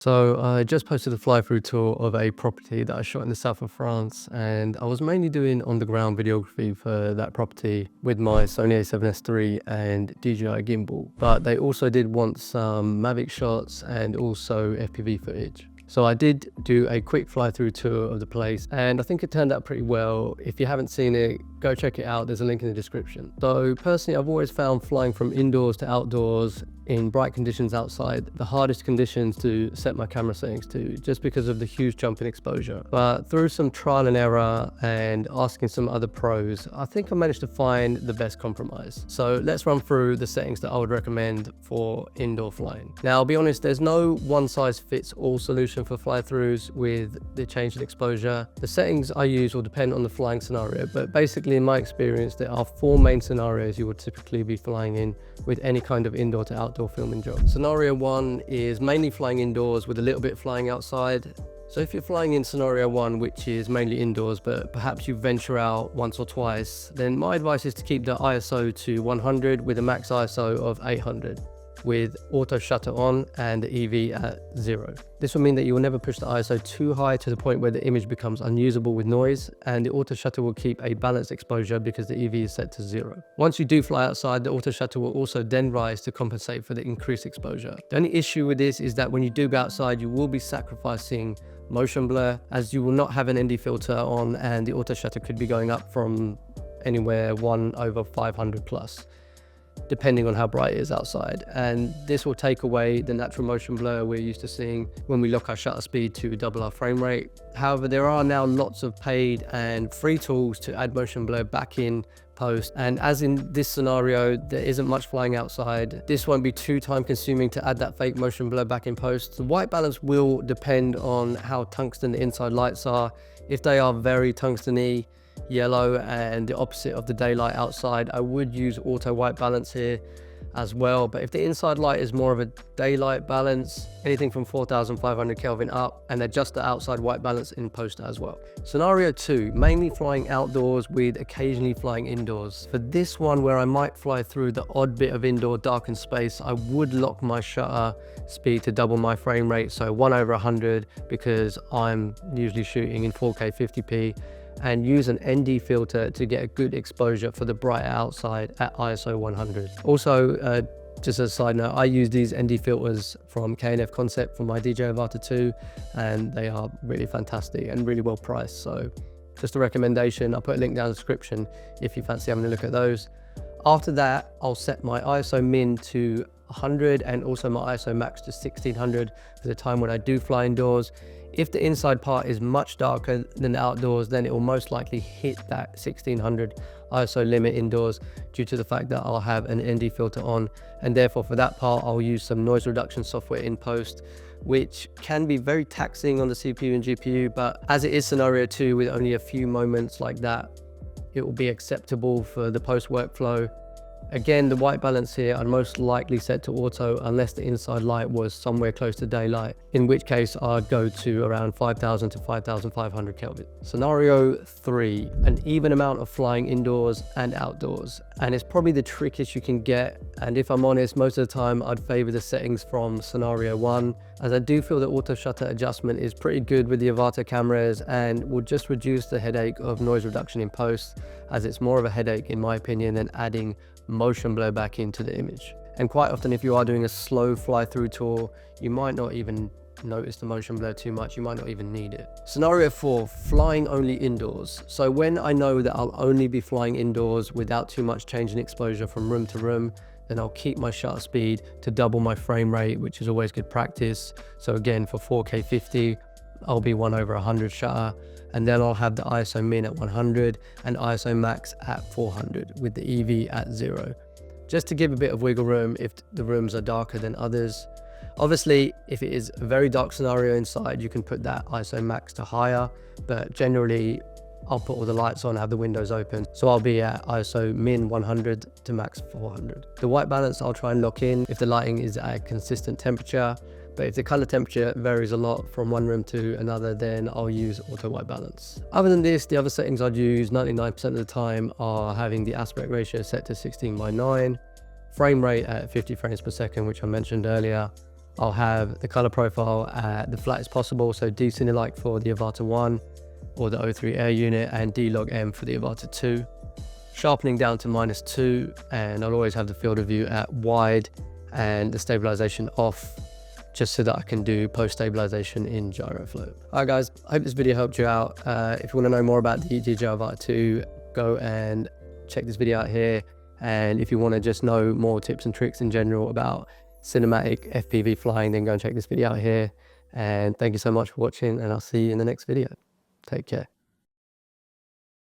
So I just posted a fly-through tour of a property that I shot in the south of France, and I was mainly doing on-the-ground videography for that property with my Sony a7S III and DJI gimbal. But they also did want some Mavic shots and also FPV footage. So I did do a quick fly-through tour of the place, and I think it turned out pretty well. If you haven't seen it, go check it out. There's a link in the description. So personally, I've always found flying from indoors to outdoors in bright conditions outside the hardest conditions to set my camera settings to, just because of the huge jump in exposure. But through some trial and error and asking some other pros, I think I managed to find the best compromise. So let's run through the settings that I would recommend for indoor flying. Now, I'll be honest, there's no one size fits all solution for fly-throughs with the change in exposure. The settings I use will depend on the flying scenario, but basically in my experience, there are four main scenarios you would typically be flying in with any kind of indoor to outdoor filming job. Scenario one is mainly flying indoors with a little bit flying outside. So if you're flying in scenario one, which is mainly indoors, but perhaps you venture out once or twice, then my advice is to keep the ISO to 100 with a max ISO of 800. With auto shutter on and the EV at 0. This will mean that you will never push the ISO too high to the point where the image becomes unusable with noise, and the auto shutter will keep a balanced exposure because the EV is set to 0. Once you do fly outside, the auto shutter will also then rise to compensate for the increased exposure. The only issue with this is that when you do go outside, you will be sacrificing motion blur, as you will not have an ND filter on, and the auto shutter could be going up from anywhere 1/500 plus, depending on how bright it is outside. And this will take away the natural motion blur we're used to seeing when we lock our shutter speed to double our frame rate. However, there are now lots of paid and free tools to add motion blur back in post, and as in this scenario, there isn't much flying outside. This won't be too time consuming to add that fake motion blur back in post. The white balance will depend on how tungsten the inside lights are. If they are very tungsten-y, yellow and the opposite of the daylight outside, I would use auto white balance here as well. But if the inside light is more of a daylight balance, anything from 4500 Kelvin up, and adjust the outside white balance in post as well. Scenario two, mainly flying outdoors with occasionally flying indoors. For this one, where I might fly through the odd bit of indoor darkened space, I would lock my shutter speed to double my frame rate, so 1/100, because I'm usually shooting in 4K 50p, and use an ND filter to get a good exposure for the bright outside at ISO 100. Also, just as a side note, I use these ND filters from K&F Concept for my DJI Avata 2, and they are really fantastic and really well priced. So just a recommendation. I'll put a link down in the description if you fancy having a look at those. After that, I'll set my ISO min to 100 and also my ISO max to 1600 for the time when I do fly indoors. If the inside part is much darker than the outdoors, then it will most likely hit that 1600 ISO limit indoors due to the fact that I'll have an ND filter on, and therefore for that part I'll use some noise reduction software in post, which can be very taxing on the CPU and GPU, but as it is scenario two with only a few moments like that, it will be acceptable for the post workflow. Again, the white balance here I'd most likely set to auto unless the inside light was somewhere close to daylight, in which case I'd go to around 5000 to 5500 Kelvin. Scenario three, an even amount of flying indoors and outdoors. And it's probably the trickiest you can get. And if I'm honest, most of the time I'd favor the settings from scenario one, as I do feel that auto shutter adjustment is pretty good with the Avata cameras and will just reduce the headache of noise reduction in post, as it's more of a headache in my opinion than adding motion blur back into the image. And quite often, if you are doing a slow fly through tour, you might not even notice the motion blur too much. You might not even need it. Scenario four, flying only indoors. So when I know that I'll only be flying indoors without too much change in exposure from room to room, then I'll keep my shutter speed to double my frame rate, which is always good practice. So again, for 4K 50, I'll be 1/100 shutter, and then I'll have the ISO min at 100 and ISO max at 400 with the EV at 0, just to give a bit of wiggle room if the rooms are darker than others. Obviously, if it is a very dark scenario inside, you can put that ISO max to higher, but generally I'll put all the lights on, have the windows open, so I'll be at ISO min 100 to max 400. The white balance I'll try and lock in if the lighting is at a consistent temperature, but if the color temperature varies a lot from one room to another, then I'll use auto white balance. Other than this, the other settings I'd use 99% of the time are having the aspect ratio set to 16:9, frame rate at 50 frames per second, which I mentioned earlier, I'll have the color profile at the flattest possible, so decently like for the Avata 1 or the O3 Air unit, and D-Log M for the Avata 2. Sharpening down to -2, and I'll always have the field of view at wide and the stabilization off, just so that I can do post-stabilization in gyroflow. Alright guys, I hope this video helped you out. If you want to know more about the DJI Avata 2, go and check this video out here. And if you want to just know more tips and tricks in general about cinematic FPV flying, then go and check this video out here. And thank you so much for watching, and I'll see you in the next video. Take care.